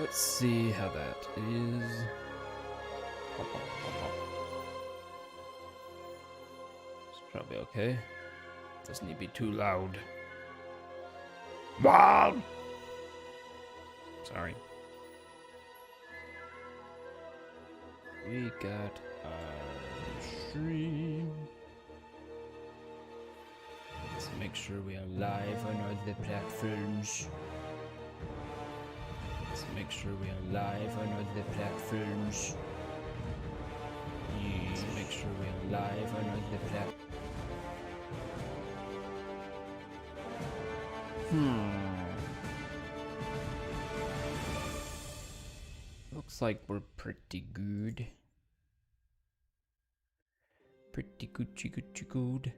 Let's see how that is. It's probably okay. Doesn't need to be too loud. Mom! Sorry. We got our stream. Let's make sure we are live on all the platforms. Let's make sure we are live on all the platforms. Let's make sure we are live on all the platforms. Looks like we're pretty good. Pretty Gucci good.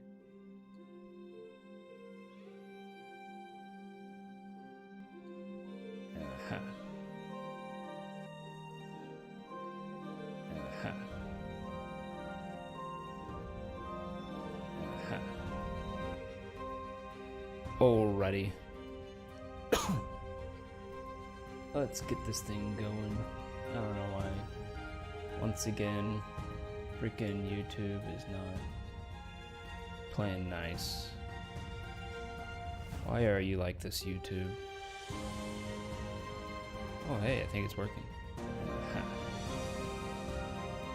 Alrighty. Let's get this thing going. I don't know why. Once again, freaking YouTube is not playing nice. Why are you like this, YouTube? Oh, hey, I think it's working.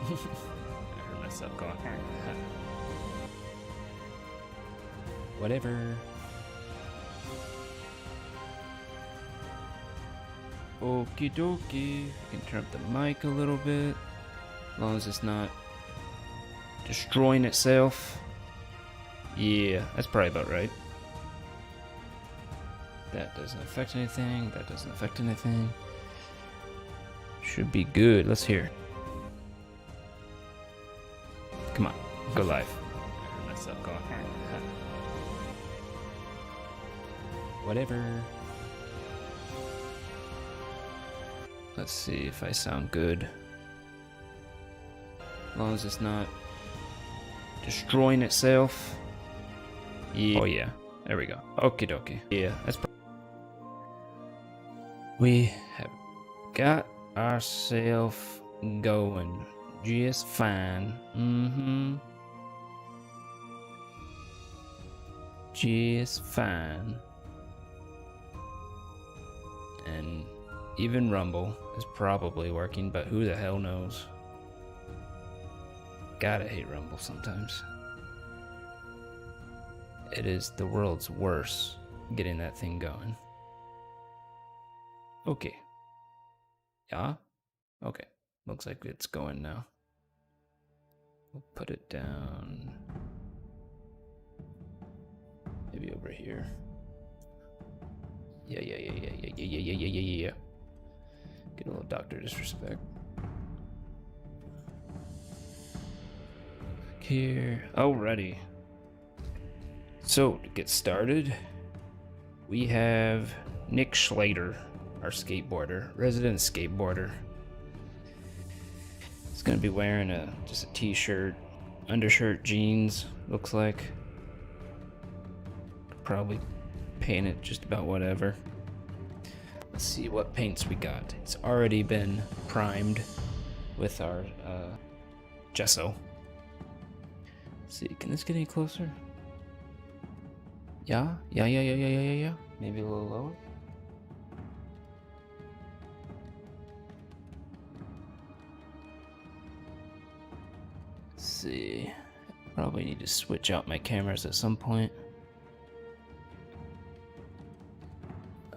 I heard myself going. Whatever. Okie dokie. You can turn up the mic a little bit. As long as it's not destroying itself. Yeah, that's probably about right. That doesn't affect anything. That doesn't affect anything. Should be good. Let's hear. Come on, go live. I heard myself going. Whatever. Let's see if I sound good. As long as it's not destroying itself. Yeah. Oh yeah, there we go. Okie dokie. Yeah, that's. We have got ourselves going just fine. Just fine. And even Rumble is probably working, but who the hell knows? Gotta hate Rumble sometimes. It is the world's worst getting that thing going. Okay. Yeah? Okay. Looks like it's going now. We'll put it down. Maybe over here. Yeah. Get a little Dr. Disrespect. Here. Alrighty. So, to get started, we have Nick Schlater, our skateboarder, resident skateboarder. He's gonna be wearing just a t-shirt, undershirt, jeans, looks like. Probably paint it just about whatever. Let's see what paints we got. It's already been primed with our gesso. Let's see, can this get any closer? Yeah. Maybe a little lower. Let's see. Probably need to switch out my cameras at some point.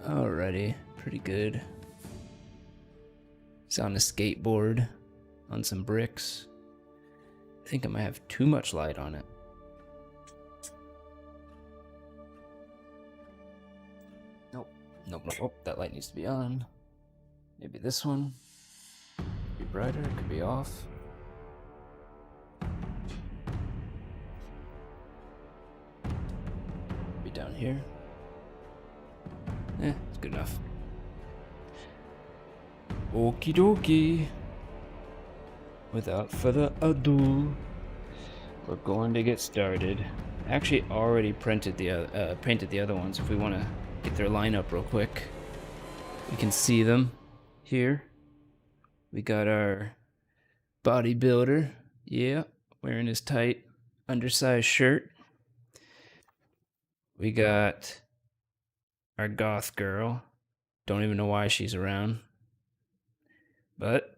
Alrighty, pretty good. He's on a skateboard on some bricks. I think I might have too much light on it. Nope. Oh, that light needs to be on. Maybe this one. Could be brighter, it could be off. Be down here. It's good enough. Okie dokie. Without further ado, we're going to get started. I actually already painted the other ones. If we want to get their lineup real quick, we can see them here. We got our bodybuilder. Yeah, wearing his tight, undersized shirt. We got our goth girl. Don't even know why she's around. But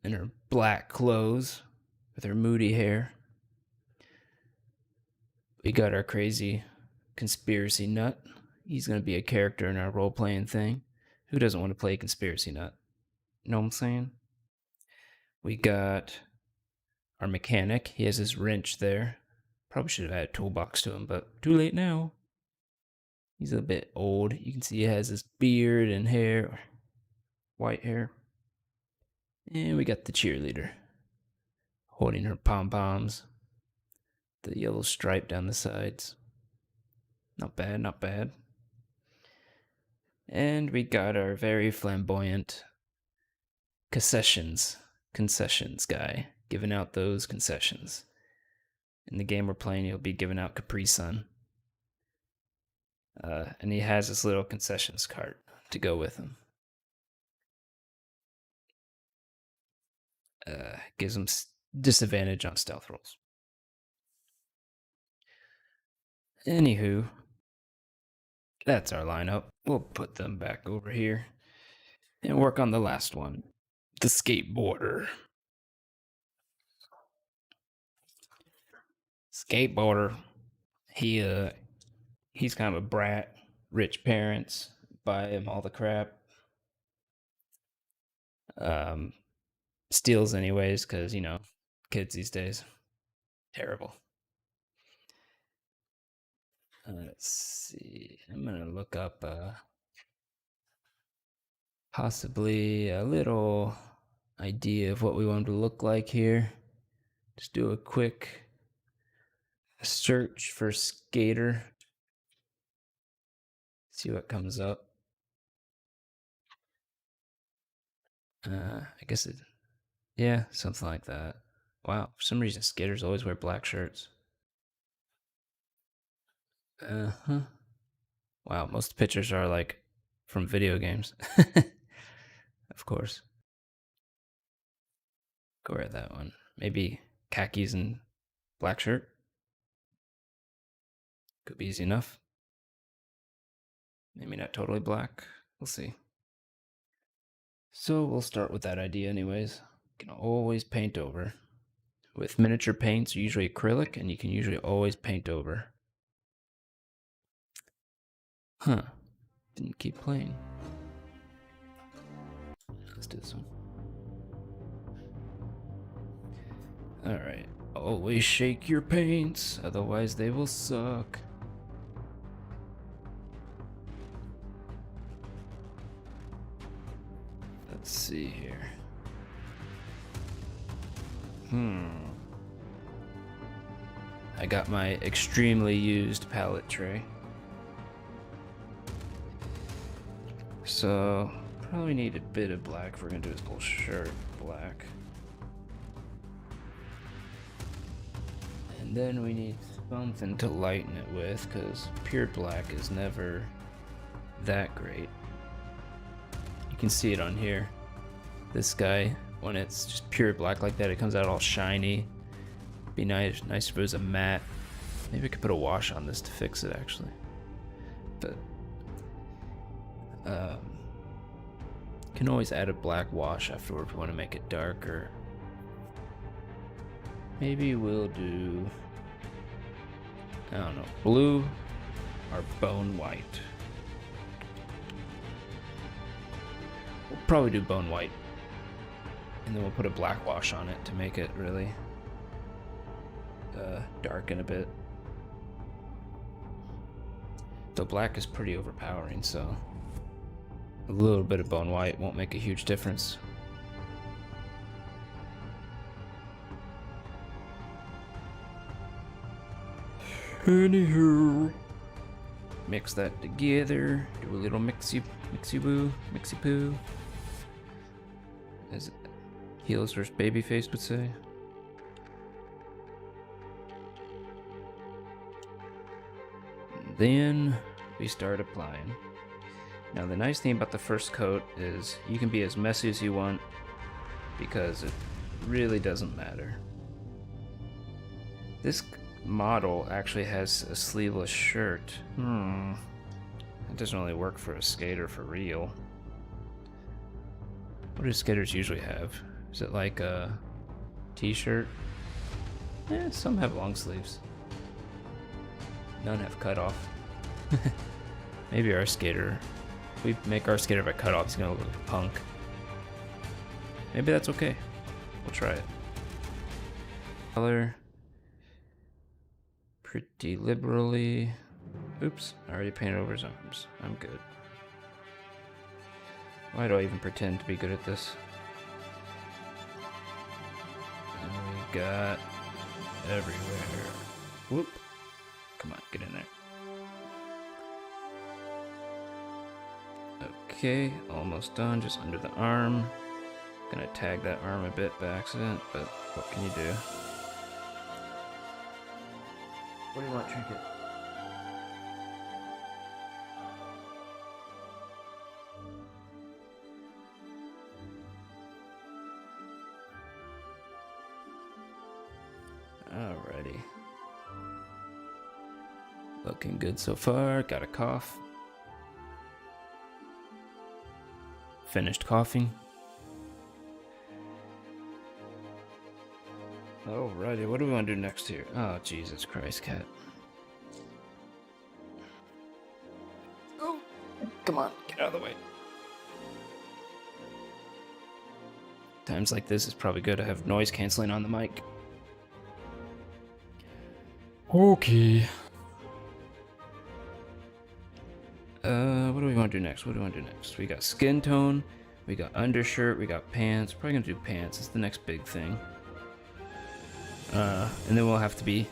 in her black clothes with her moody hair. We got our crazy conspiracy nut. He's going to be a character in our role playing thing. Who doesn't want to play conspiracy nut? You know what I'm saying? We got our mechanic. He has his wrench there. Probably should have had a toolbox to him, but too late now. He's a bit old. You can see he has his beard and hair, white hair. And we got the cheerleader holding her pom-poms. The yellow stripe down the sides. Not bad, not bad. And we got our very flamboyant concessions guy giving out those concessions. In the game we're playing, he'll be giving out Capri Sun. And he has this little concessions cart to go with him. Gives him disadvantage on stealth rolls. Anywho, that's our lineup. We'll put them back over here and work on the last one, the skateboarder. Skateboarder. He's kind of a brat. Rich parents buy him all the crap. Steals anyways, because, you know, kids these days. Terrible. Let's see. I'm going to look up possibly a little idea of what we want him to look like here. Just do a quick search for skater. See what comes up. I guess it, yeah, something like that. Wow, for some reason skaters always wear black shirts. Uh-huh. Wow, most pictures are like from video games. Of course. Go wear that one. Maybe khakis and black shirt. Could be easy enough. Maybe not totally black. We'll see. So we'll start with that idea anyways. You can always paint over. With miniature paints, usually acrylic, and you can usually always paint over. Huh. Didn't keep playing. Let's do this one. Alright. Always shake your paints, otherwise they will suck. Let's see here. I got my extremely used palette tray. So, probably need a bit of black if we're gonna do this whole shirt black. And then we need something to lighten it with, because pure black is never that great. You can see it on here. This guy, when it's just pure black like that, it comes out all shiny. Be nice if it was a matte. Maybe I could put a wash on this to fix it actually. But can always add a black wash afterward if we want to make it darker. Maybe we'll do, I don't know, blue or bone white. We'll probably do bone white. And then we'll put a black wash on it to make it really darken a bit. Though black is pretty overpowering, so a little bit of bone white won't make a huge difference. Anywho, mix that together, do a little mixy poo, as Heels versus Babyface would say. And then we start applying. Now the nice thing about the first coat is you can be as messy as you want because it really doesn't matter. This model actually has a sleeveless shirt. It doesn't really work for a skater for real. What do skaters usually have? Is it like a t-shirt? Some have long sleeves. None have cutoff. Maybe our skater, if we make our skater have a cutoff, he's gonna look like a punk. Maybe that's okay. We'll try it. Color. Pretty liberally. Oops, I already painted over his arms. I'm good. Why do I even pretend to be good at this? And we got everywhere. Whoop. Come on, get in there. Okay, almost done, just under the arm. Gonna tag that arm a bit by accident, but what can you do? What do you want, Trinket? Alrighty. Looking good so far. Got a cough. Finished coughing. Alrighty, what do we want to do next here? Oh, Jesus Christ, cat. Oh, come on, get out of the way. Times like this, it's probably good to have noise canceling on the mic. Okay. What do we want to do next? What do we want to do next? We got skin tone, we got undershirt, we got pants. Probably gonna do pants. It's the next big thing. And then we'll have to be.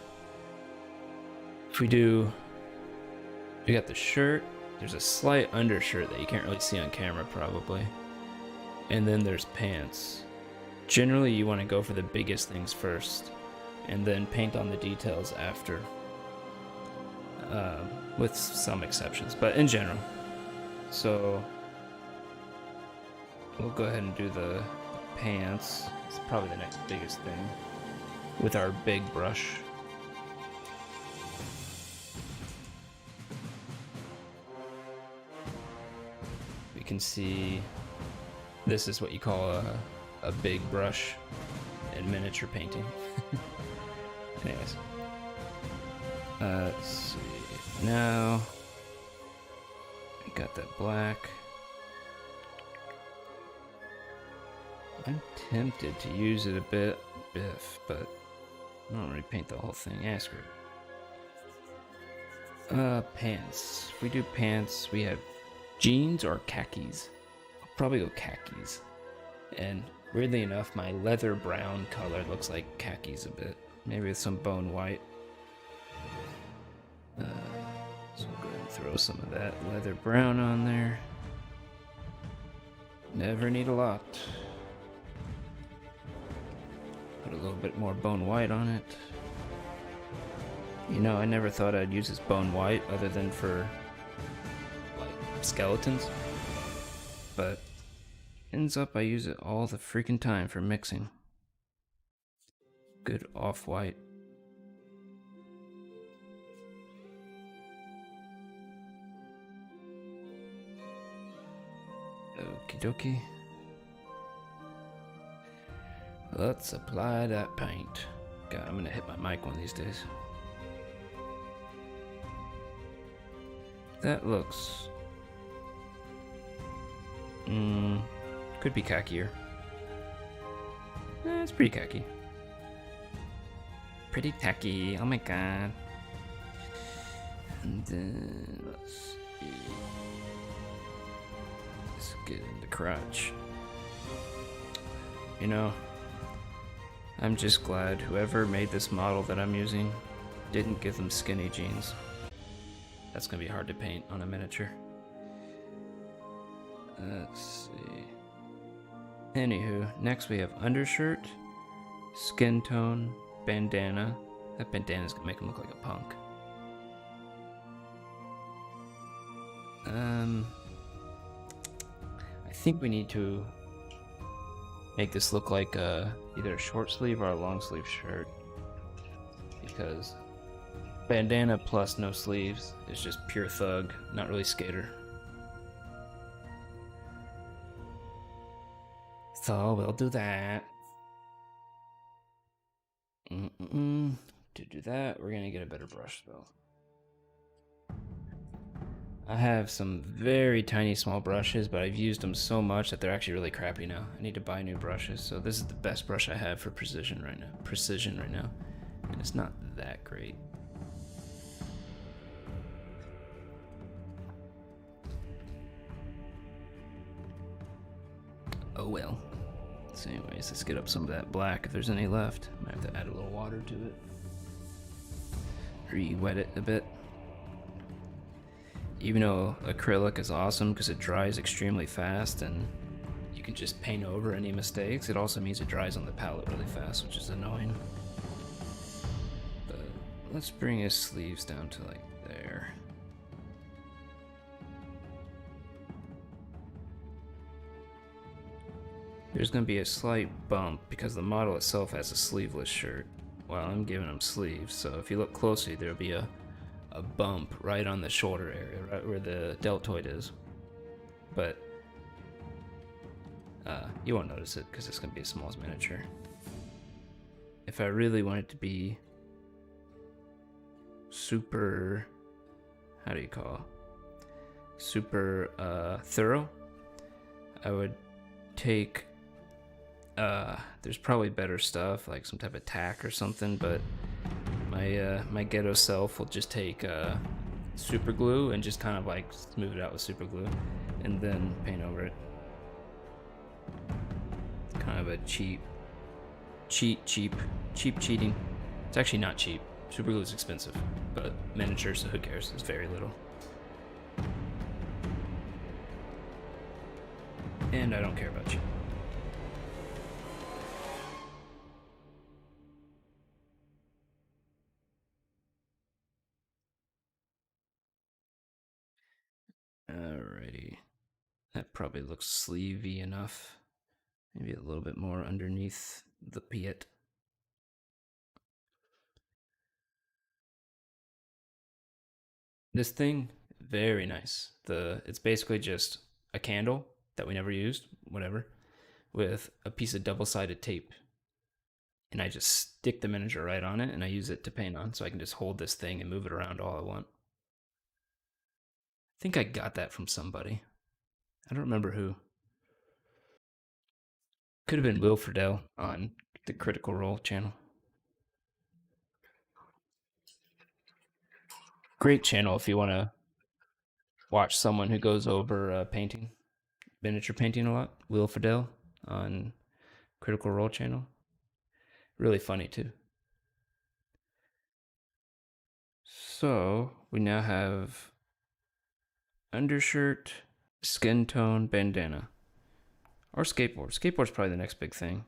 If we got the shirt. There's a slight undershirt that you can't really see on camera, probably. And then there's pants. Generally, you want to go for the biggest things first, and then paint on the details after. With some exceptions, but in general. So we'll go ahead and do the pants. It's probably the next biggest thing with our big brush. We can see this is what you call a big brush in miniature painting. Anyways. Let's see. Now, we got that black. I'm tempted to use it a bit, Biff, but I don't really paint the whole thing. Yeah, screw it. Pants. If we do pants, we have jeans or khakis. I'll probably go khakis. And weirdly enough, my leather brown color looks like khakis a bit. Maybe with some bone white. So we'll go ahead and throw some of that leather brown on there. Never need a lot. Put a little bit more bone white on it. You know, I never thought I'd use this bone white other than for like skeletons. But ends up I use it all the freaking time for mixing. Good off-white. Okie dokie. Let's apply that paint. God, I'm gonna hit my mic one of these days. That looks... could be khaki-er. It's pretty khaki. Pretty tacky, oh my god. And then, let's see. Let's get in the crotch. You know, I'm just glad whoever made this model that I'm using didn't give them skinny jeans. That's gonna be hard to paint on a miniature. Let's see. Anywho, next we have undershirt, skin tone, bandana. That bandana's gonna make him look like a punk. I think we need to make this look like either a short sleeve or a long sleeve shirt, because bandana plus no sleeves is just pure thug, not really skater. So we'll do that. To do that, we're gonna get a better brush though. I have some very tiny small brushes, but I've used them so much that they're actually really crappy now. I need to buy new brushes. So this is the best brush I have for precision right now. And it's not that great. Oh well. So anyways, let's get up some of that black if there's any left. Might have to add a little water to it. Re-wet it a bit. Even though acrylic is awesome because it dries extremely fast and you can just paint over any mistakes, it also means it dries on the palette really fast, which is annoying. But let's bring his sleeves down to like there. There's going to be a slight bump because the model itself has a sleeveless shirt while I'm giving him sleeves, so if you look closely there'll be a bump right on the shoulder area, right where the deltoid is. But you won't notice it because it's going to be as small as miniature. If I really want it to be super, how do you call it? Super thorough, I would take, there's probably better stuff, like some type of tack or something, but my ghetto self will just take super glue and just kind of like smooth it out with super glue and then paint over it. It's kind of a cheap cheating. It's actually not cheap. Super glue is expensive, but miniature, so who cares? It's very little. And I don't care about cheap. Alrighty. That probably looks sleevey enough. Maybe a little bit more underneath the piet. This thing, very nice. It's basically just a candle that we never used, whatever, with a piece of double-sided tape. And I just stick the miniature right on it and I use it to paint on, so I can just hold this thing and move it around all I want. I think I got that from somebody. I don't remember who. Could have been Will Friedle on the Critical Role channel. Great channel if you want to watch someone who goes over painting, miniature painting a lot. Will Friedle on Critical Role channel. Really funny too. So we now have undershirt, skin tone, bandana, or skateboard. Skateboard's probably the next big thing.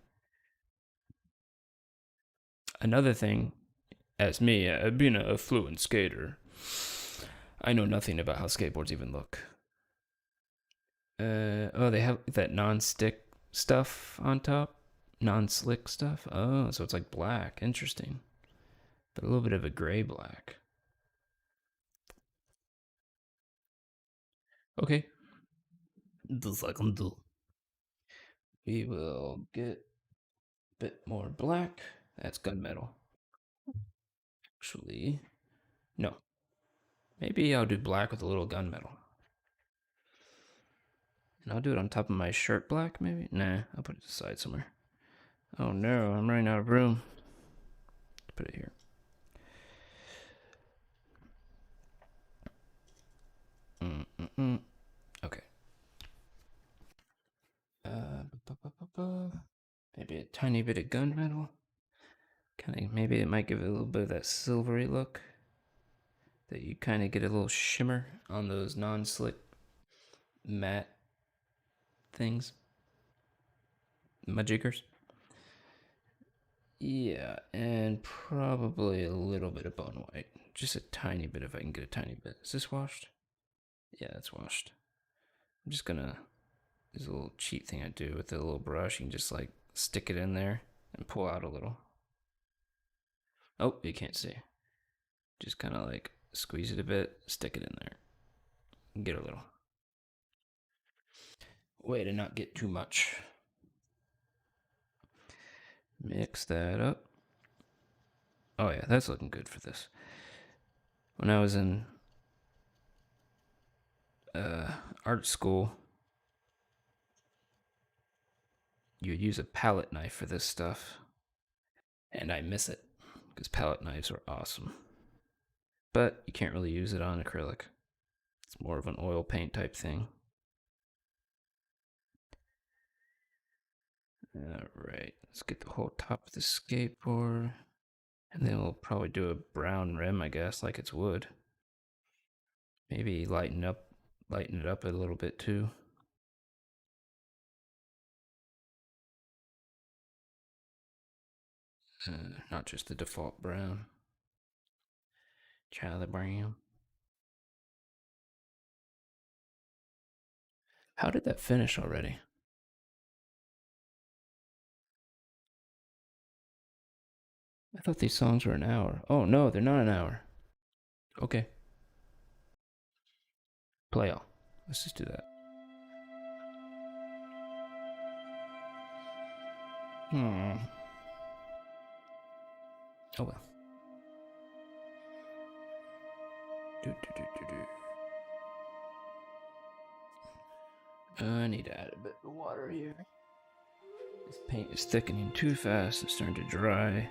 Another thing, as me, being a fluent skater, I know nothing about how skateboards even look. Oh, they have that non-stick stuff on top, non-slick stuff. Oh, so it's like black. Interesting, but a little bit of a gray black. Okay, just like I'm do. We will get a bit more black. That's gunmetal. Actually, no. Maybe I'll do black with a little gunmetal. And I'll do it on top of my shirt black, maybe? Nah, I'll put it aside somewhere. Oh no, I'm running out of room. Put it here. Okay. Maybe a tiny bit of gunmetal. Kind of, maybe it might give it a little bit of that silvery look. That you kind of get a little shimmer on those non-slick matte things. Majiggers. Yeah, and probably a little bit of bone white. Just a tiny bit if I can get a tiny bit. Is this washed? Yeah, it's washed. I'm just gonna There's a little cheat thing I do with the little brush. You can just like stick it in there and pull out a little. Oh, you can't see. Just kind of like squeeze it a bit, stick it in there, and get a little. Way to not get too much. Mix that up. Oh yeah, that's looking good for this. When I was in art school, you would use a palette knife for this stuff. And I miss it, because palette knives are awesome. But you can't really use it on acrylic. It's more of an oil paint type thing. Alright, let's get the whole top of the skateboard. And then we'll probably do a brown rim, I guess, like it's wood. Maybe lighten it up a little bit too. Not just the default brown. Try the brown. How did that finish already? I thought these songs were an hour. Oh no, they're not an hour. Okay. Play all. Let's just do that. Oh well. I need to add a bit of water here. This paint is thickening too fast. It's starting to dry.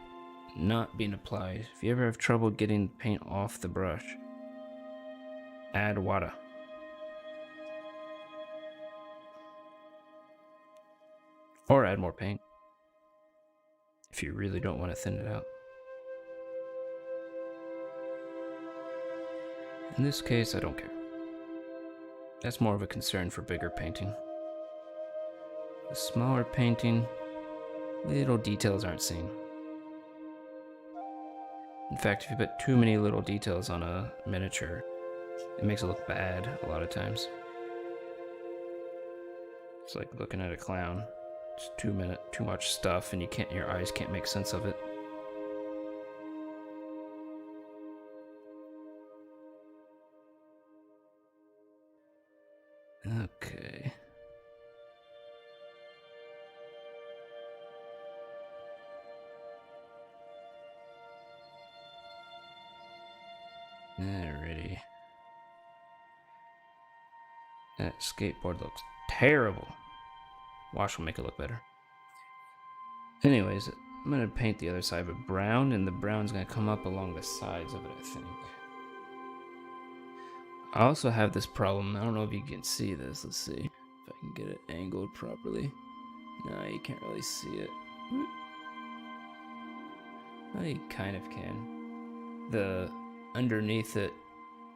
Not being applied. If you ever have trouble getting paint off the brush, add water. Or add more paint if you really don't want to thin it out. In this case, I don't care. That's more of a concern for bigger painting. The smaller painting, little details aren't seen. In fact, if you put too many little details on a miniature, it makes it look bad a lot of times. It's like looking at a clown. It's too much stuff, and your eyes can't make sense of it. Okay. Alrighty. That skateboard looks terrible. Wash will make it look better. Anyways, I'm gonna paint the other side with brown, and the brown's gonna come up along the sides of it, I think. I also have this problem. I don't know if you can see this. Let's see if I can get it angled properly. No, you can't really see it. Well, you kind of can. Underneath it,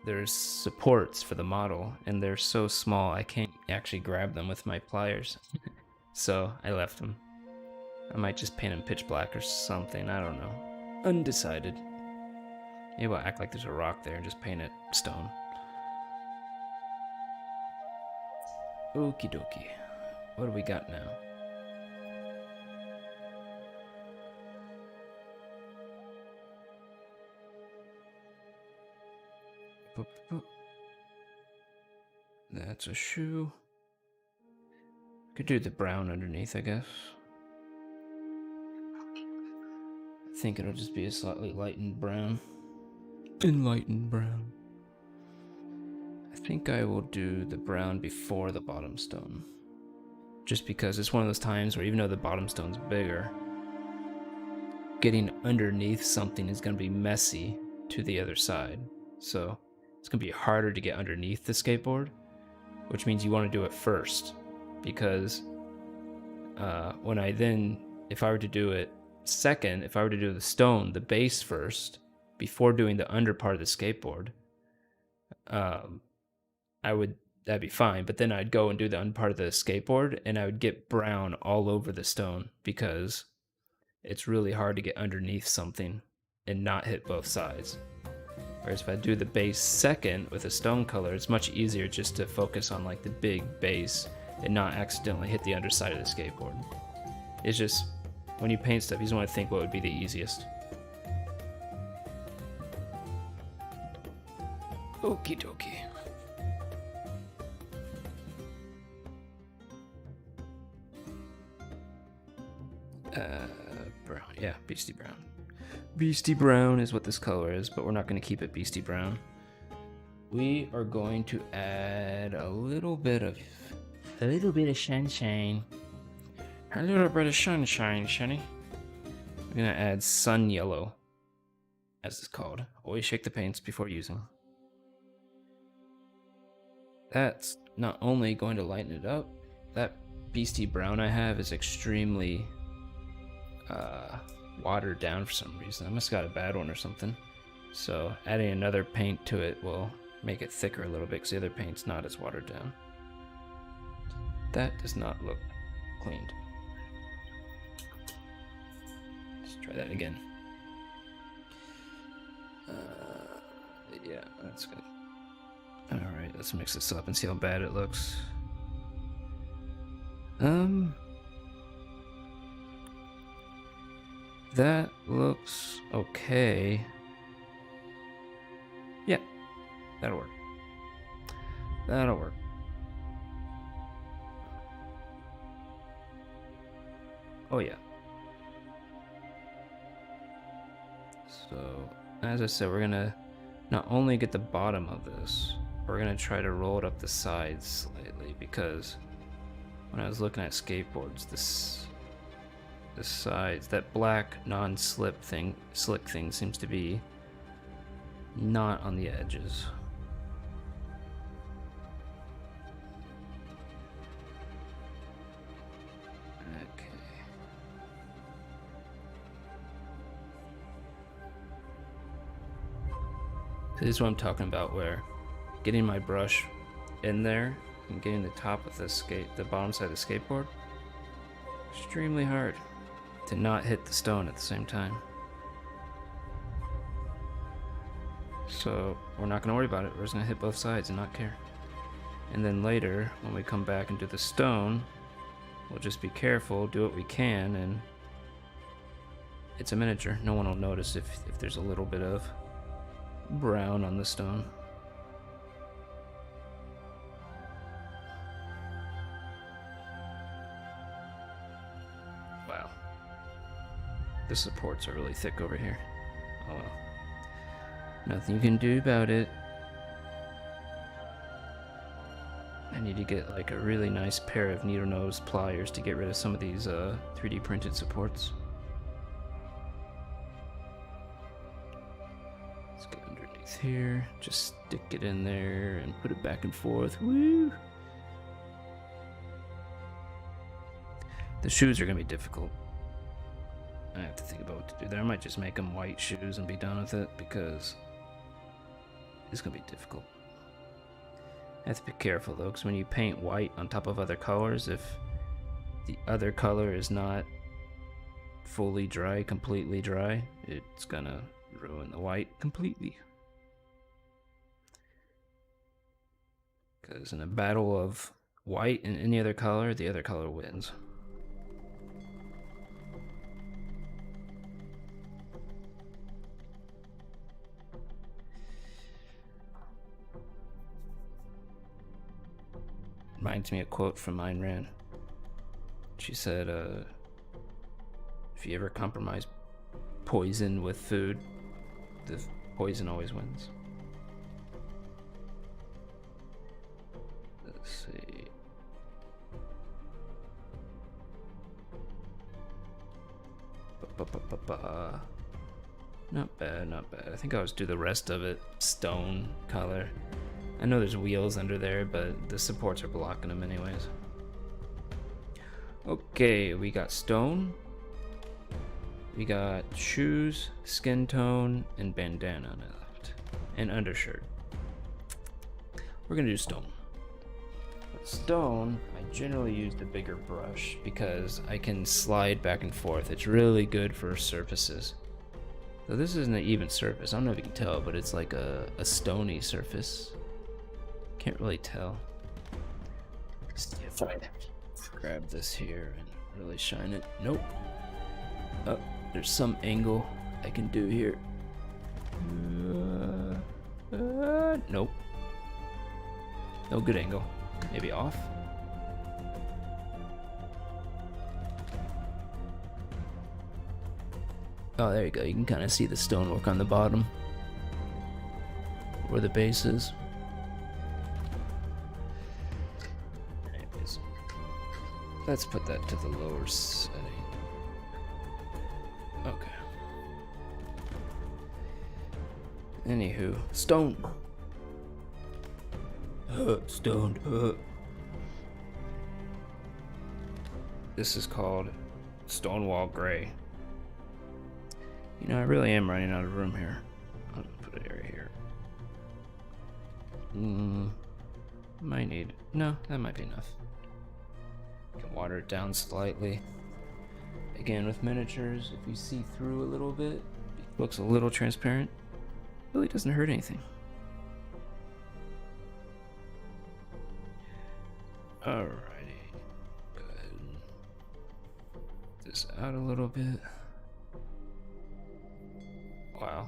there's supports for the model, and they're so small I can't actually grab them with my pliers. So I left them. I might just paint them pitch black or something. I don't know. Undecided. Maybe I'll act like there's a rock there and just paint it stone. Okie dokie. What do we got now? Boop, boop. That's a shoe. Could do the brown underneath, I guess. I think it'll just be a slightly lightened brown. Enlightened brown. I think I will do the brown before the bottom stone. Just because it's one of those times where even though the bottom stone's bigger, getting underneath something is going to be messy to the other side. So it's going to be harder to get underneath the skateboard, which means you want to do it first. Because if I were to do it second, if I were to do the stone, the base first, before doing the under part of the skateboard, that'd be fine. But then I'd go and do the under part of the skateboard, and I would get brown all over the stone because it's really hard to get underneath something and not hit both sides. Whereas if I do the base second with a stone color, it's much easier just to focus on like the big base and not accidentally hit the underside of the skateboard. It's just, when you paint stuff, you just want to think what would be the easiest. Okie dokie. Brown. Yeah, Beastie Brown. Beastie Brown is what this color is, but we're not going to keep it Beastie Brown. We are going to add a little bit of sunshine. A little bit of sunshine, Shiny. We're going to add sun yellow, as it's called. Always shake the paints before using. That's not only going to lighten it up, that Beastie Brown I have is extremely watered down for some reason. I must have got a bad one or something. So adding another paint to it will make it thicker a little bit because the other paint's not as watered down. That does not look cleaned. Let's try that again. Yeah, that's good. Alright, let's mix this up and see how bad it looks. That looks okay. Yeah, that'll work. That'll work. Oh yeah. So, as I said, we're gonna not only get the bottom of this, we're gonna try to roll it up the sides slightly, because when I was looking at skateboards, the sides, that black non-slip thing, slick thing seems to be not on the edges. Okay. So this is what I'm talking about, where getting my brush in there and getting the top of the bottom side of the skateboard, extremely hard to not hit the stone at the same time. So we're not gonna worry about it. We're just gonna hit both sides and not care. And then later, when we come back and do the stone, we'll just be careful, do what we can, and it's a miniature. No one will notice if there's a little bit of brown on the stone. Wow. The supports are really thick over here. Oh well. Nothing you can do about it. I need to get like a really nice pair of needle nose pliers to get rid of some of these 3D printed supports. Let's get underneath here, just stick it in there and put it back and forth. Woo! The shoes are gonna be difficult. I have to think about what to do there. I might just make them white shoes and be done with it, because it's gonna be difficult. I have to be careful though, because when you paint white on top of other colors, if the other color is not fully dry, completely dry, it's gonna ruin the white completely. Because in a battle of white and any other color, the other color wins. Reminds me of a quote from Ayn Rand. She said, if you ever compromise poison with food, the poison always wins. Let's see. Not bad, not bad. I think I'll just do the rest of it stone color. I know there's wheels under there, but the supports are blocking them anyways. Okay, we got stone. We got shoes, skin tone, and bandana on the left. And undershirt. We're gonna do stone. With stone, I generally use the bigger brush because I can slide back and forth. It's really good for surfaces. So this isn't an even surface. I don't know if you can tell, but it's like a stony surface. Can't really tell. Stiff. Try to grab this here and really shine it. Nope. Oh, there's some angle I can do here. Nope. No good angle. Maybe off? Oh, there you go. You can kind of see the stonework on the bottom where the base is. Anyways, let's put that to the lower setting. Okay. Anywho, stone. Stone. This is called Stonewall Gray. You know, I really am running out of room here. I'll put it right here. Might need... No, that might be enough. Can water it down slightly. Again, with miniatures, if you see through a little bit, it looks a little transparent. Really doesn't hurt anything. Alrighty. Go ahead and put this out a little bit. Wow.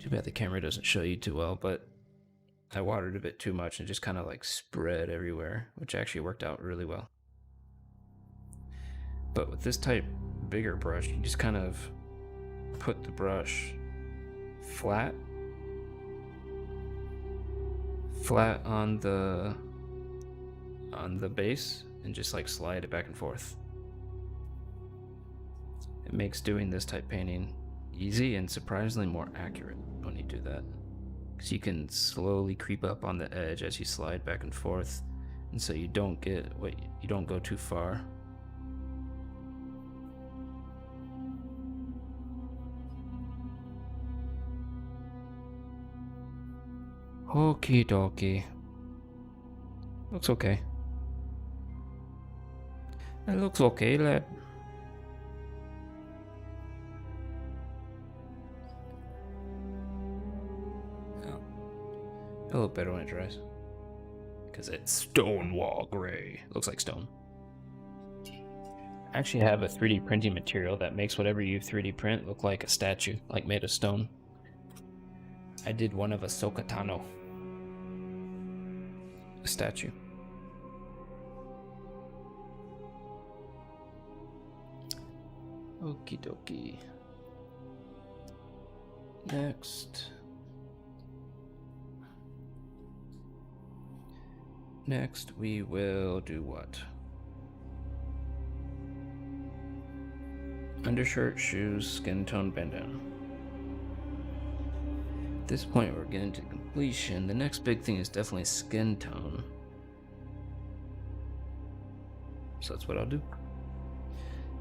Too bad the camera doesn't show you too well, but I watered a bit too much and just kind of like spread everywhere, which actually worked out really well. But with this type bigger brush, you just kind of put the brush flat on the base and just like slide it back and forth. It makes doing this type painting easy and surprisingly more accurate when you do that, because you can slowly creep up on the edge as you slide back and forth, and so you don't go too far. Okie dokie. Looks okay. It looks okay, lad. A little better when it dries, because it's Stonewall Gray. Looks like stone. I actually have a 3D printing material that makes whatever you 3D print look like a statue, like made of stone. I did one of Ahsoka Tano, a statue. Okie dokie. Next we will do what? Undershirt, shoes, skin tone, bandana. At this point we're getting to completion. The next big thing is definitely skin tone. So that's what I'll do.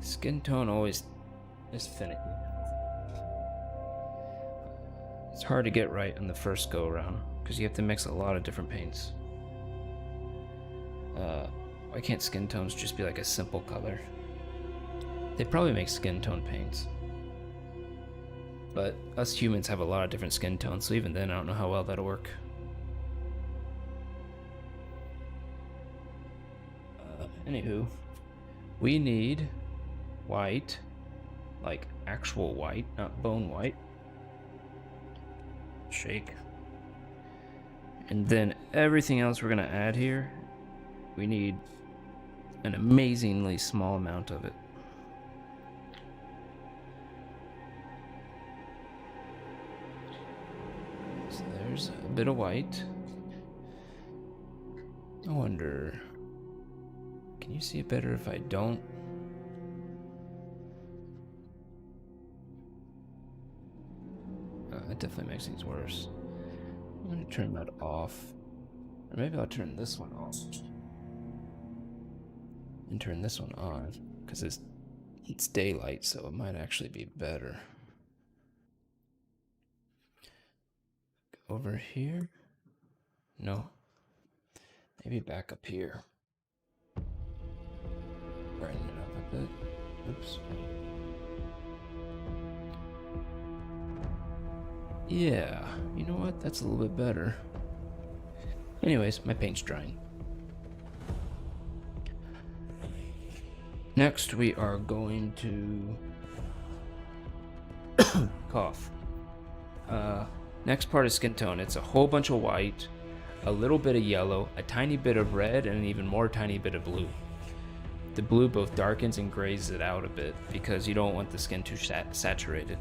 Skin tone always is finicky. It's hard to get right on the first go around because you have to mix a lot of different paints. Why can't skin tones just be like a simple color? They probably make skin tone paints, but us humans have a lot of different skin tones, so even then I don't know how well that'll work. Anywho, we need white, like actual white, not bone white. Shake. And then everything else we're gonna add here, we need an amazingly small amount of it. So there's a bit of white. I wonder, can you see it better if I don't? That definitely makes things worse. I'm gonna turn that off. Or maybe I'll turn this one off. And turn this one on, because it's daylight, so it might actually be better. Go over here? No. Maybe back up here. Brighten it up a bit. Oops. Yeah, you know what? That's a little bit better. Anyways, my paint's drying. Next, we are going to cough. Next part is skin tone. It's a whole bunch of white, a little bit of yellow, a tiny bit of red, and an even more tiny bit of blue. The blue both darkens and grays it out a bit because you don't want the skin too saturated.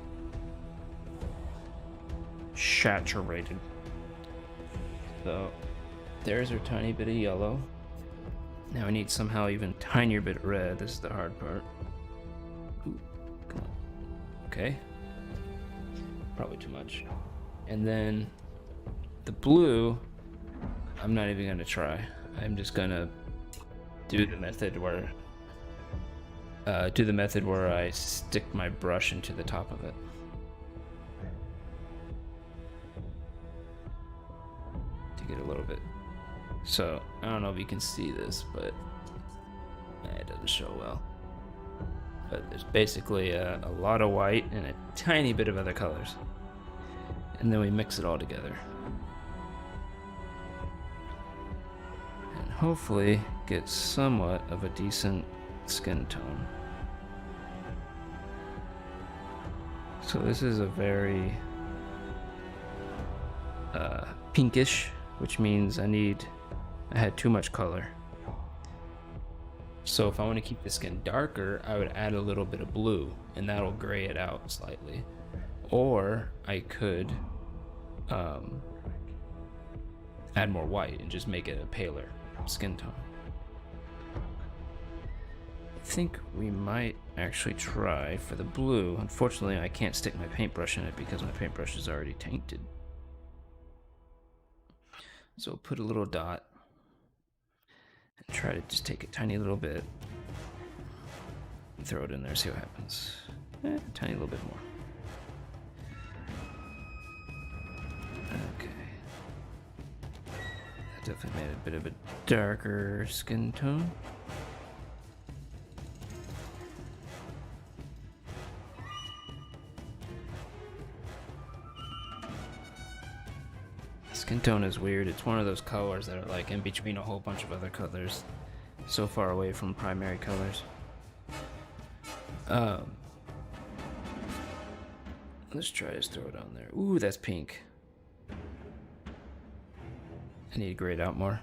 Saturated. So there's our tiny bit of yellow. Now I need somehow even tinier bit of red. This is the hard part. Ooh, come on. Okay. Probably too much. And then the blue, I'm not even gonna try. I'm just gonna do the method where I stick my brush into the top of it. To get a little bit. So I don't know if you can see this, but it doesn't show well. But there's basically a lot of white and a tiny bit of other colors. And then we mix it all together. And hopefully get somewhat of a decent skin tone. So this is a very pinkish, which means I had too much color. So if I want to keep the skin darker, I would add a little bit of blue, and that'll gray it out slightly. Or I could add more white and just make it a paler skin tone. I think we might actually try for the blue. Unfortunately, I can't stick my paintbrush in it because my paintbrush is already tainted. So put a little dot and try to just take a tiny little bit and throw it in there, see what happens. A tiny little bit more. Okay. That definitely made a bit of a darker skin tone. Skin tone is weird. It's one of those colors that are like in between a whole bunch of other colors, so far away from primary colors. Let's try to throw it on there. Ooh, that's pink. I need to gray it out more.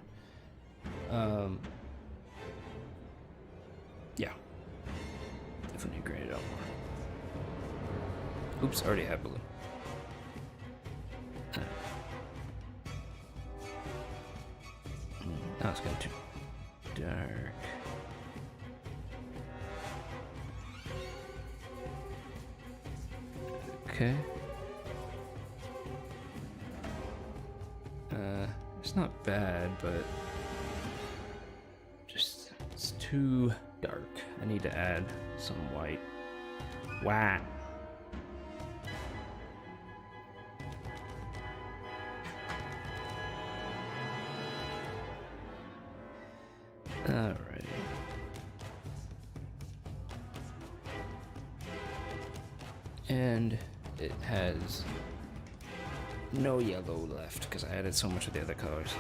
Yeah. Definitely gray it out more. Oops, already have blue. Now it's getting too dark. Okay. It's not bad, but just it's too dark. I need to add some white. Wow. Alrighty. And it has no yellow left because I added so much of the other colors.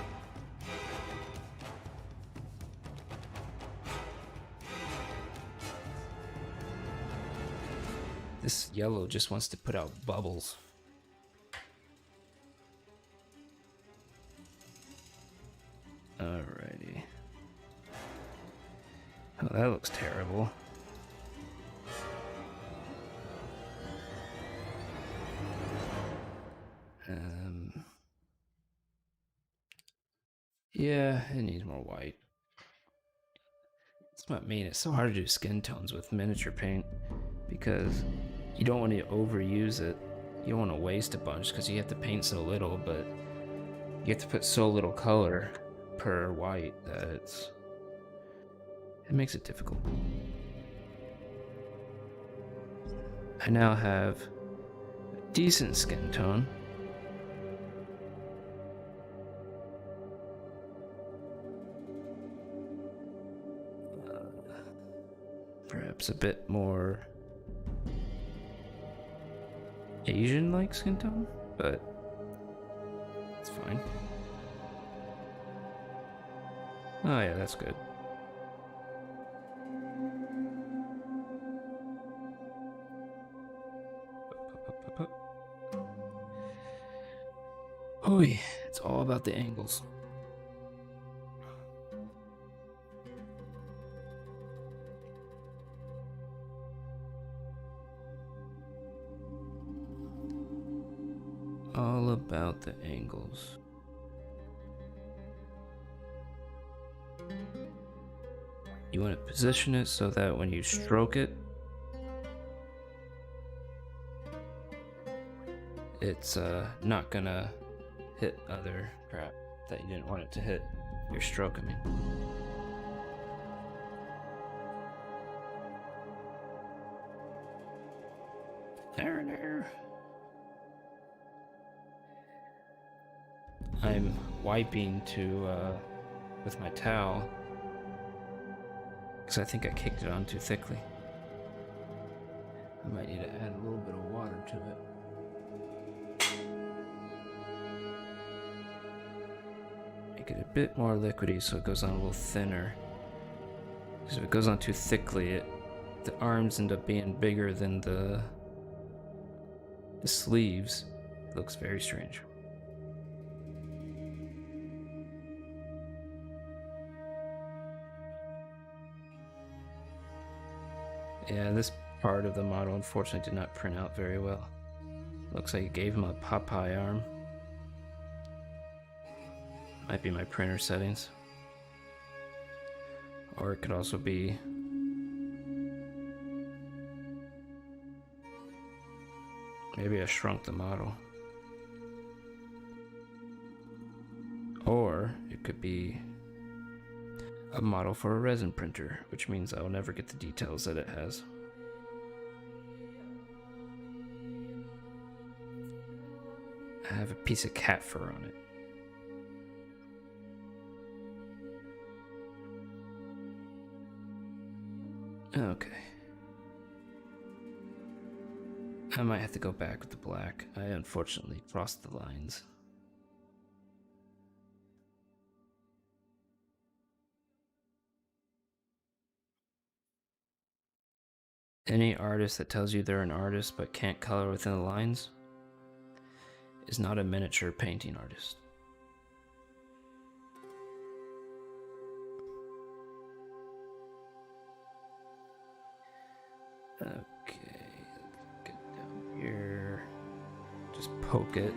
This yellow just wants to put out bubbles. Alrighty. Oh, that looks terrible. Yeah, it needs more white. That's what I mean. It's so hard to do skin tones with miniature paint because you don't want to overuse it. You don't want to waste a bunch because you have to paint so little, but you have to put so little color per white that it makes it difficult. I now have a decent skin tone. Perhaps a bit more Asian-like skin tone, but it's fine. Oh yeah, that's good. Oh yeah, it's all about the angles. All about the angles. You want to position it so that when you stroke it, it's not gonna hit other crap that you didn't want it to hit your stroke, I mean. There. I'm wiping with my towel because I think I kicked it on too thickly. I might need to add a little bit of water to it. Make it a bit more liquidy so it goes on a little thinner. Because if it goes on too thickly, the arms end up being bigger than the sleeves. It looks very strange. Yeah, this part of the model unfortunately did not print out very well. Looks like it gave him a Popeye arm. Might be my printer settings. Or it could also be maybe I shrunk the model. Or it could be a model for a resin printer, which means I will never get the details that it has. I have a piece of cat fur on it. Okay. I might have to go back with the black. I unfortunately crossed the lines. Any artist that tells you they're an artist but can't color within the lines is not a miniature painting artist. Okay, get down here. Just poke it.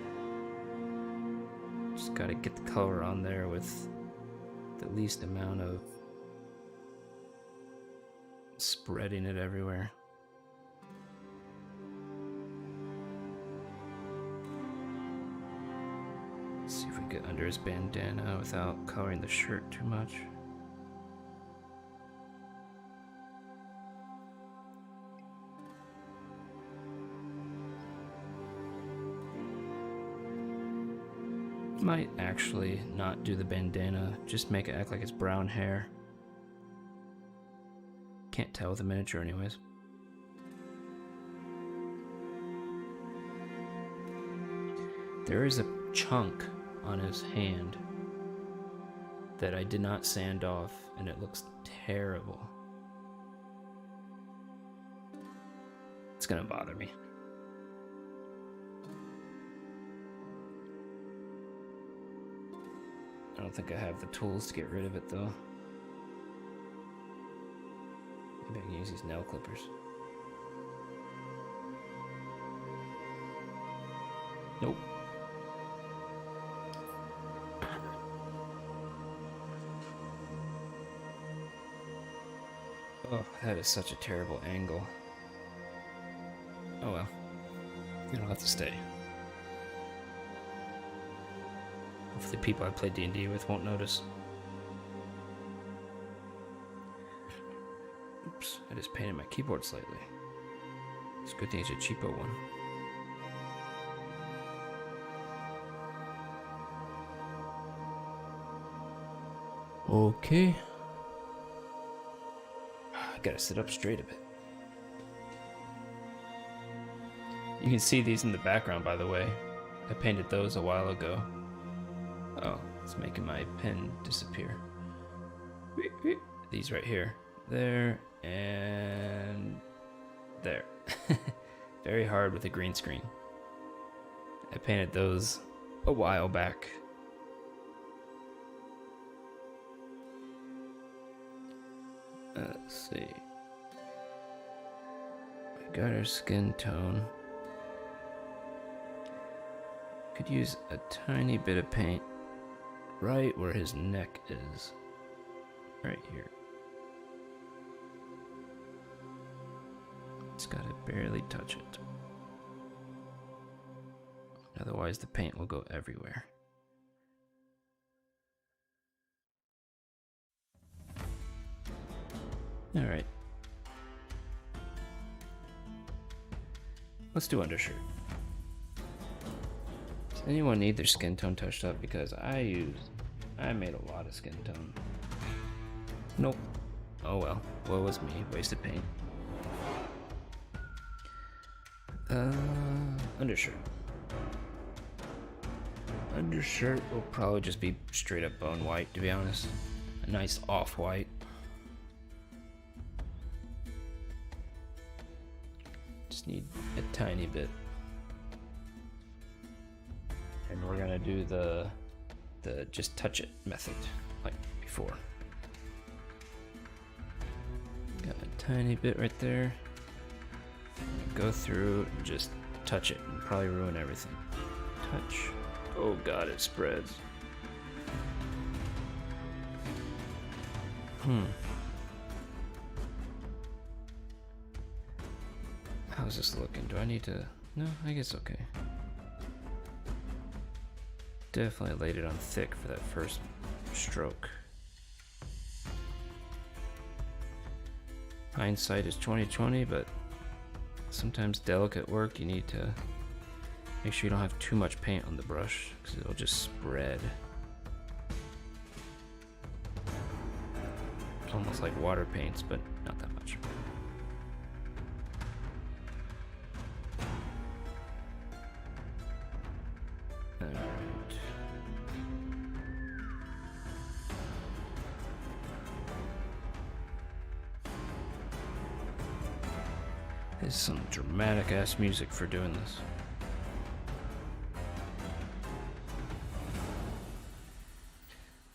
Just gotta get the color on there with the least amount of spreading it everywhere. Let's see if we get under his bandana without coloring the shirt too much. Might actually not do the bandana, just make it act like it's brown hair. Can't tell with a miniature anyways. There is a chunk on his hand that I did not sand off, and it looks terrible. It's gonna bother me. I don't think I have the tools to get rid of it though. Maybe I can use these nail clippers. Nope. Oh, that is such a terrible angle. Oh well. You don't have to stay. Hopefully people I play D&D with won't notice. Oops, I just painted my keyboard slightly. It's a good thing it's a cheapo one. Okay. I gotta sit up straight a bit. You can see these in the background, by the way. I painted those a while ago. Oh, it's making my pen disappear. These right here. There, and there. Very hard with a green screen. I painted those a while back. Let's see. We got our skin tone. Could use a tiny bit of paint right where his neck is. Right here. It's gotta barely touch it. Otherwise the paint will go everywhere. Alright. Let's do undershirt. Does anyone need their skin tone touched up? Because I made a lot of skin tone. Nope. Oh well. What was me? Wasted paint. Undershirt. Undershirt will probably just be straight up bone white, to be honest. A nice off-white. Just need a tiny bit. And we're gonna do the just touch it method, like before. Got a tiny bit right there. Go through and just touch it and probably ruin everything. Touch. Oh god, it spreads. How's this looking? Do I need to... No, I guess okay. Definitely laid it on thick for that first stroke. Hindsight is 20/20, but sometimes delicate work you need to make sure you don't have too much paint on the brush because it'll just spread. It's almost like water paints, but not that much. Alright. There's some dramatic ass music for doing this.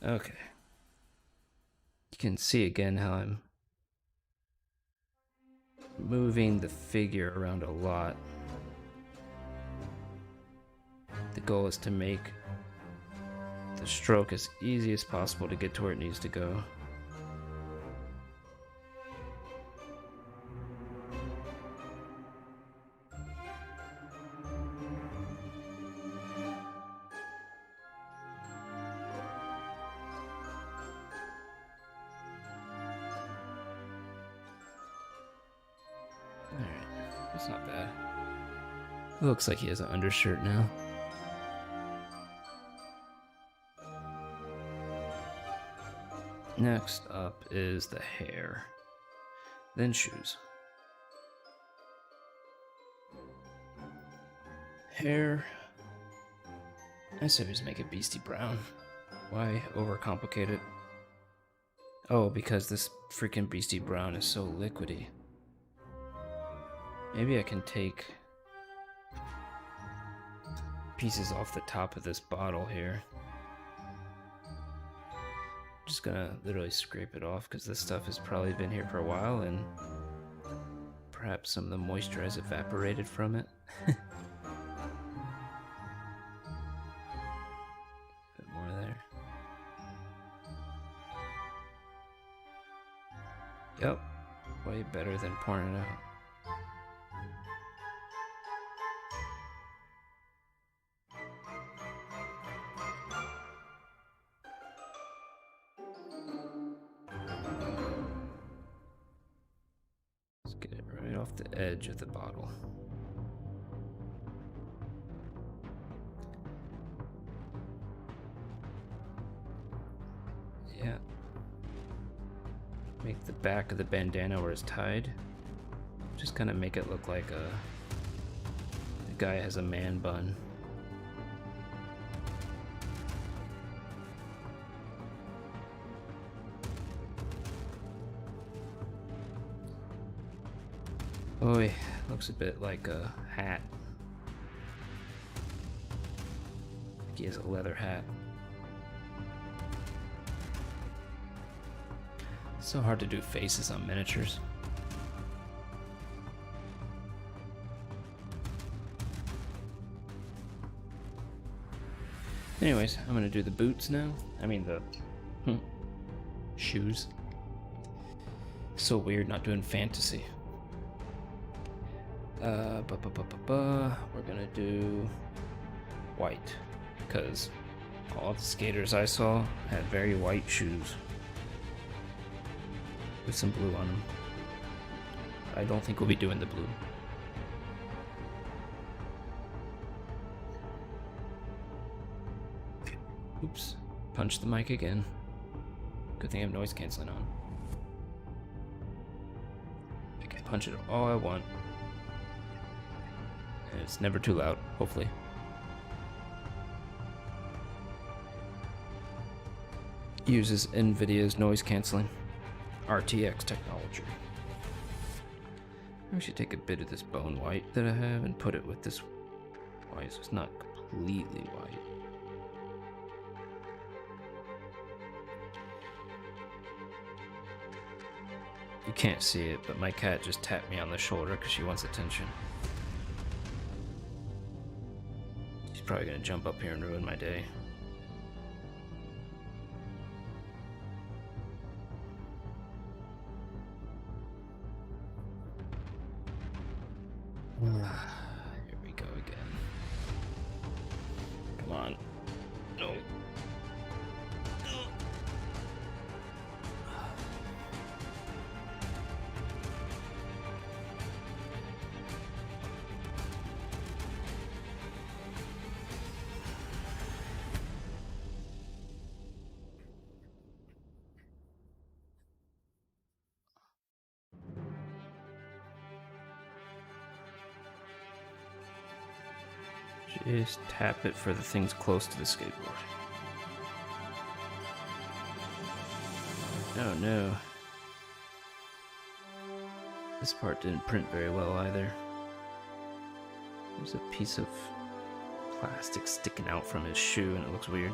Okay. You can see again how I'm moving the figure around a lot. The goal is to make the stroke as easy as possible to get to where it needs to go. It's not bad. It looks like he has an undershirt now. Next up is the hair. Then shoes. Hair. I said just make it beastie brown. Why overcomplicate it? Oh, because this freaking beastie brown is so liquidy. Maybe I can take pieces off the top of this bottle here. Just gonna literally scrape it off because this stuff has probably been here for a while and perhaps some of the moisture has evaporated from it. Bit more there. Yep, way better than pouring it out. Off the edge of the bottle. Yeah. Make the back of the bandana where it's tied. Just kind of make it look like the guy has a man bun. Oh, looks a bit like a hat. He has a leather hat. So hard to do faces on miniatures. Anyways, I'm gonna do the boots now. I mean the shoes. So weird not doing fantasy. We're gonna do white, because all the skaters I saw had very white shoes with some blue on them. I don't think we'll be doing the blue. Oops, punched the mic again. Good thing I have noise canceling on. I can punch it all I want. And it's never too loud, hopefully. Uses NVIDIA's noise canceling. RTX technology. I should take a bit of this bone white that I have and put it with this white so it's not completely white. You can't see it, but my cat just tapped me on the shoulder because she wants attention. She's probably gonna jump up here and ruin my day. Here we go again. Come on. No. Just tap it for the things close to the skateboard. Oh no. This part didn't print very well either. There's a piece of plastic sticking out from his shoe and it looks weird.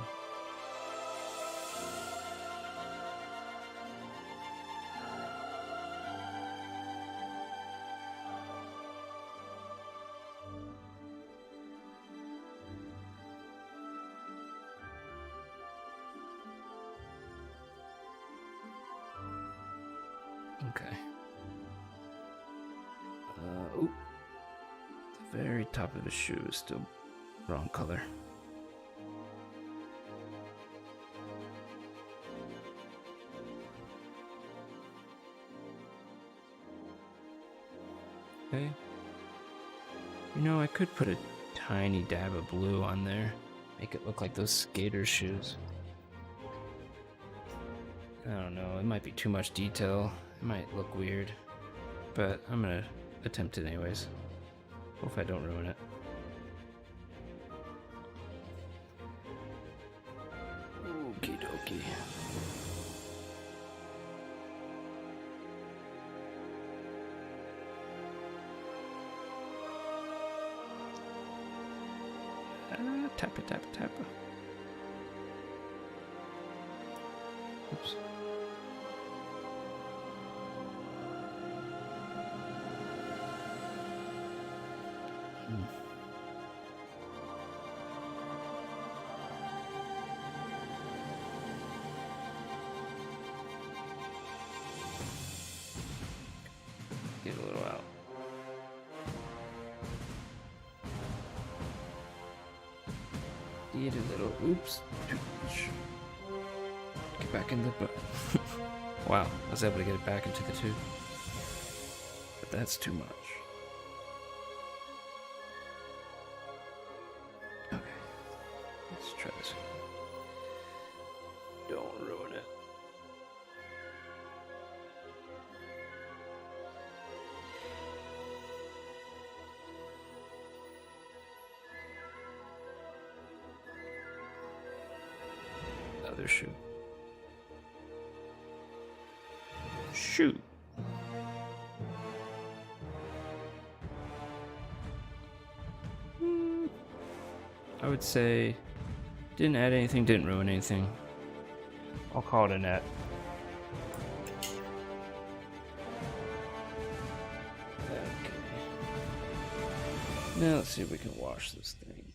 Okay. Ooh. The very top of the shoe is still wrong color. Okay. You know, I could put a tiny dab of blue on there. Make it look like those skater shoes. I don't know, it might be too much detail. It might look weird. But I'm gonna attempt it anyways. Hope I don't ruin it. Okie dokie. Tappa, tappa, tappa. Oops. Get a little out. Get a little. Oops. Too much. Get back in the book. Wow, I was able to get it back into the tube. But that's too much. Okay. Let's try this. Don't ruin it. Other shoe. Shoot. I would say Didn't add anything, didn't ruin anything. I'll call it a net. Okay. Now let's see if we can wash this thing.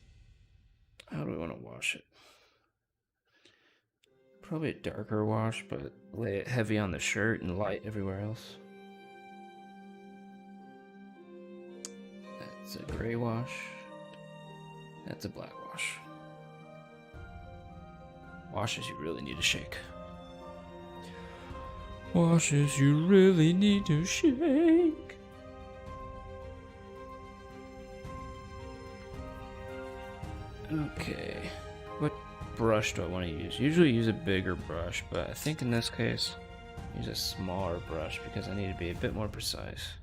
How do we want to wash it? Probably a darker wash, but lay it heavy on the shirt and light everywhere else. That's a gray wash. That's a black wash. Washes you really need to shake. Washes you really need to shake. Okay. What brush do I want to use? Usually use a bigger brush, but I think in this case, use a smaller brush because I need to be a bit more precise.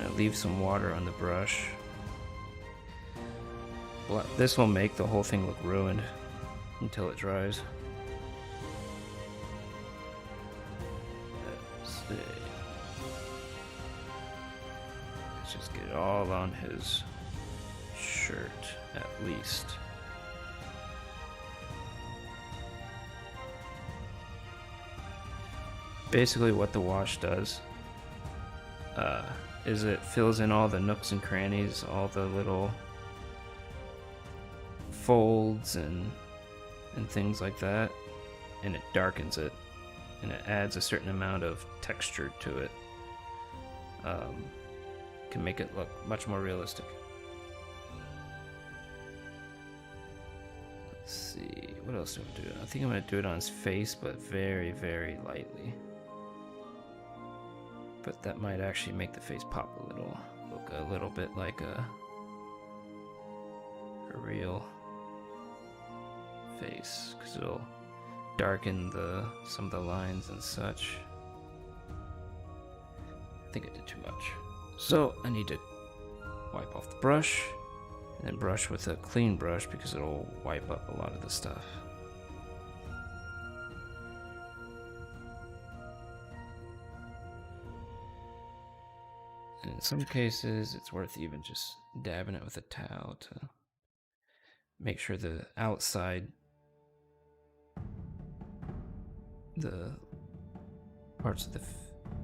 And leave some water on the brush. This will make the whole thing look ruined until it dries. Let's see. Let's just get it all on his shirt, at least. Basically what the wash does is it fills in all the nooks and crannies, all the little folds and things like that, and it darkens it, and it adds a certain amount of texture to it. Can make it look much more realistic. Let's see, what else do I do? I think I'm gonna do it on his face, but very, very lightly. But that might actually make the face pop a little, look a little bit like a real face, because it'll darken some of the lines and such. I think I did too much. So I need to wipe off the brush, and then brush with a clean brush because it'll wipe up a lot of the stuff. And in some cases, it's worth even just dabbing it with a towel to make sure the outside, the parts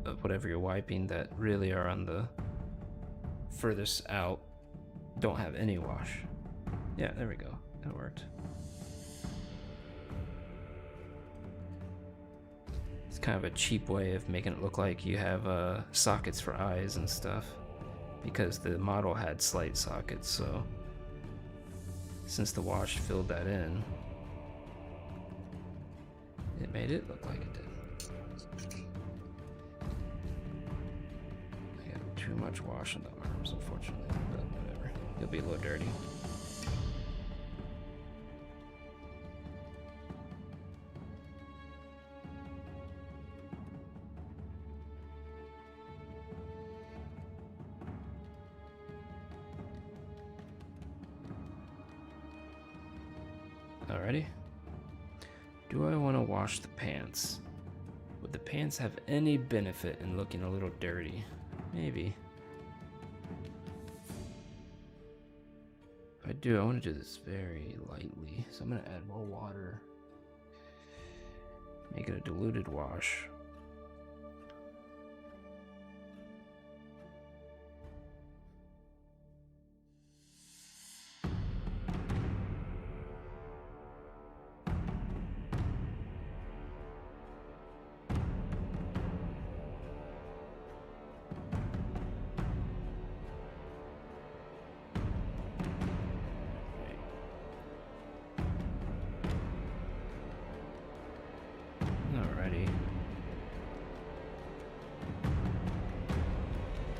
of whatever you're wiping that really are on the furthest out, don't have any wash. Yeah, there we go. That worked. It's kind of a cheap way of making it look like you have sockets for eyes and stuff, because the model had slight sockets, so since the wash filled that in, it made it look like it did. I got too much wash on the arms, unfortunately, but whatever. You'll be a little dirty. Alrighty. Do I want to wash the pants? Would the pants have any benefit in looking a little dirty? Maybe. If I do, I want to do this very lightly. So I'm going to add more water. Make it a diluted wash.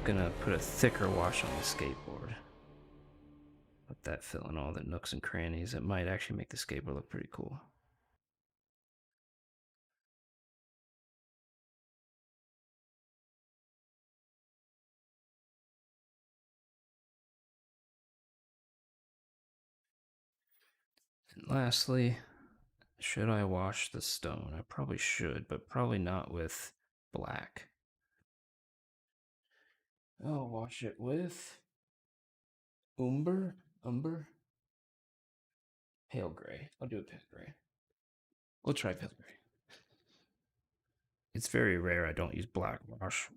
Gonna put a thicker wash on the skateboard. Let that fill in all the nooks and crannies. It might actually make the skateboard look pretty cool. And lastly, should I wash the stone? I probably should, but probably not with black. I'll wash it with umber pale gray. I'll do a pale gray. We'll try pale gray. It's very rare I don't use black wash.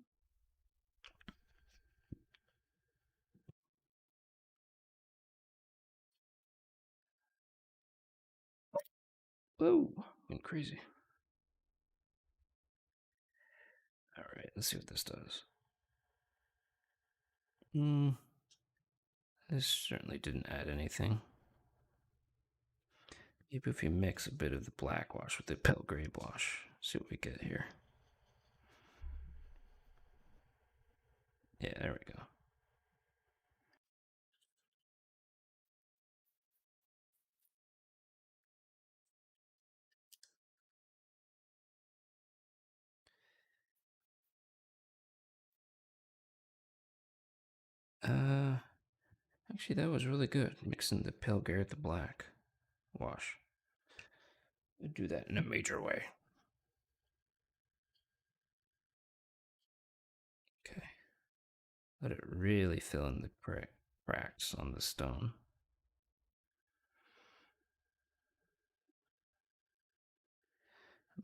Whoa, went crazy. All right, let's see what this does. This certainly didn't add anything. Maybe if we mix a bit of the black wash with the pale gray wash, see what we get here. Yeah, there we go. Actually, that was really good. Mixing the pale gray with the black wash. We'll do that in a major way. Okay. Let it really fill in the cracks on the stone.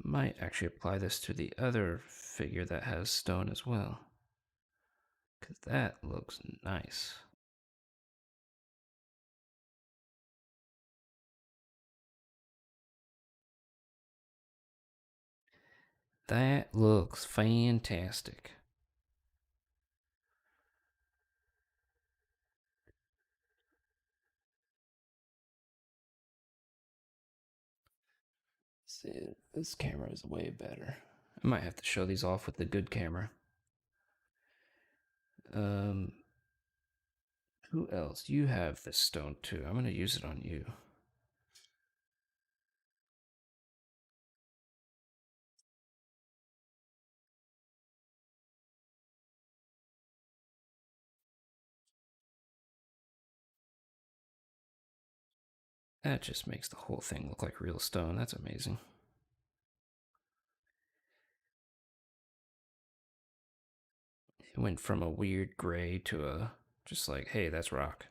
Might actually apply this to the other figure that has stone as well. Because that looks nice. That looks fantastic. See, this camera is way better. I might have to show these off with the good camera. Who else? You have this stone too. I'm gonna use it on you. That just makes the whole thing look like real stone. That's amazing. It went from a weird gray to a just like, hey, that's rock.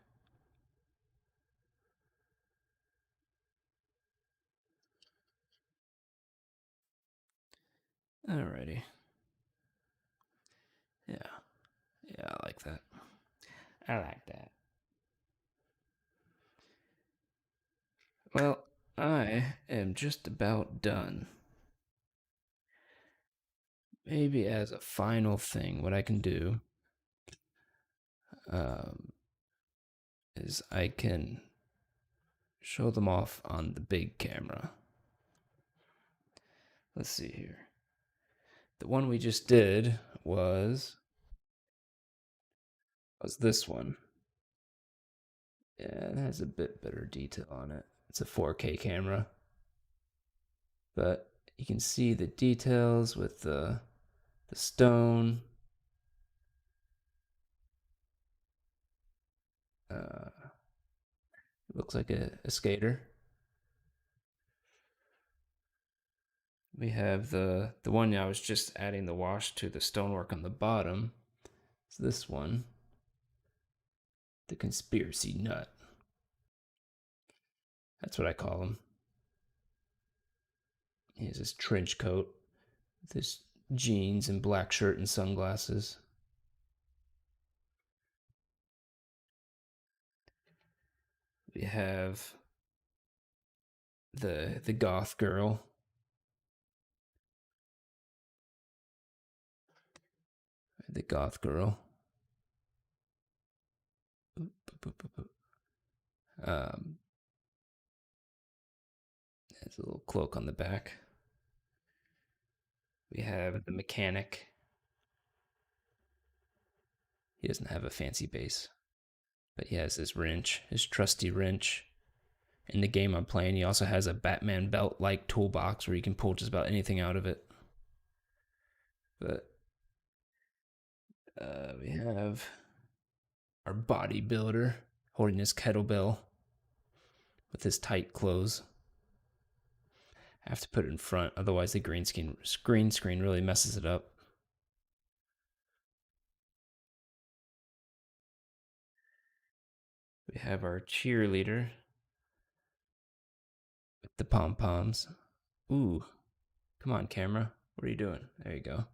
Alrighty. Yeah. Yeah, I like that. I like that. Well, I am just about done. Maybe as a final thing, what I can do um, is I can show them off on the big camera. Let's see here. The one we just did was this one. Yeah, it has a bit better detail on it. It's a 4K camera. But you can see the details with the stone. It looks like a skater. We have the one I was just adding the wash to the stonework on the bottom. It's this one, the conspiracy nut. That's what I call him. He has his trench coat with his jeans and black shirt and sunglasses. We have the goth girl. The goth girl. Um, has a little cloak on the back. We have the mechanic. He doesn't have a fancy base, but he has his wrench, his trusty wrench. In the game I'm playing, he also has a Batman belt like toolbox where you can pull just about anything out of it. But we have our bodybuilder holding his kettlebell with his tight clothes. I have to put it in front, otherwise the green screen really messes it up. We have our cheerleader the pom-poms. Ooh, come on, camera. What are you doing? There you go.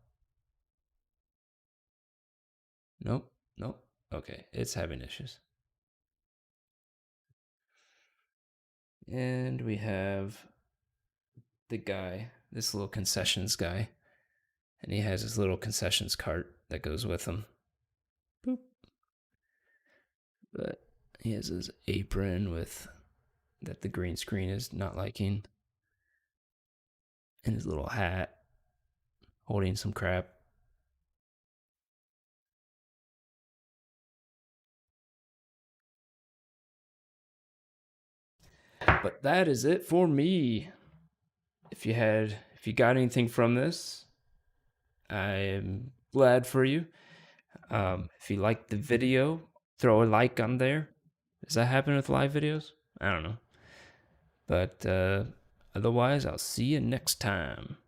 Nope, nope. Okay, it's having issues. And we have the guy, this little concessions guy. And he has his little concessions cart that goes with him. Boop. But he has his apron with that the green screen is not liking. And his little hat, holding some crap. But that is it for me. If you got anything from this, I am glad for you. If you liked the video, throw a like on there. Does that happen with live videos? I don't know. But otherwise, I'll see you next time.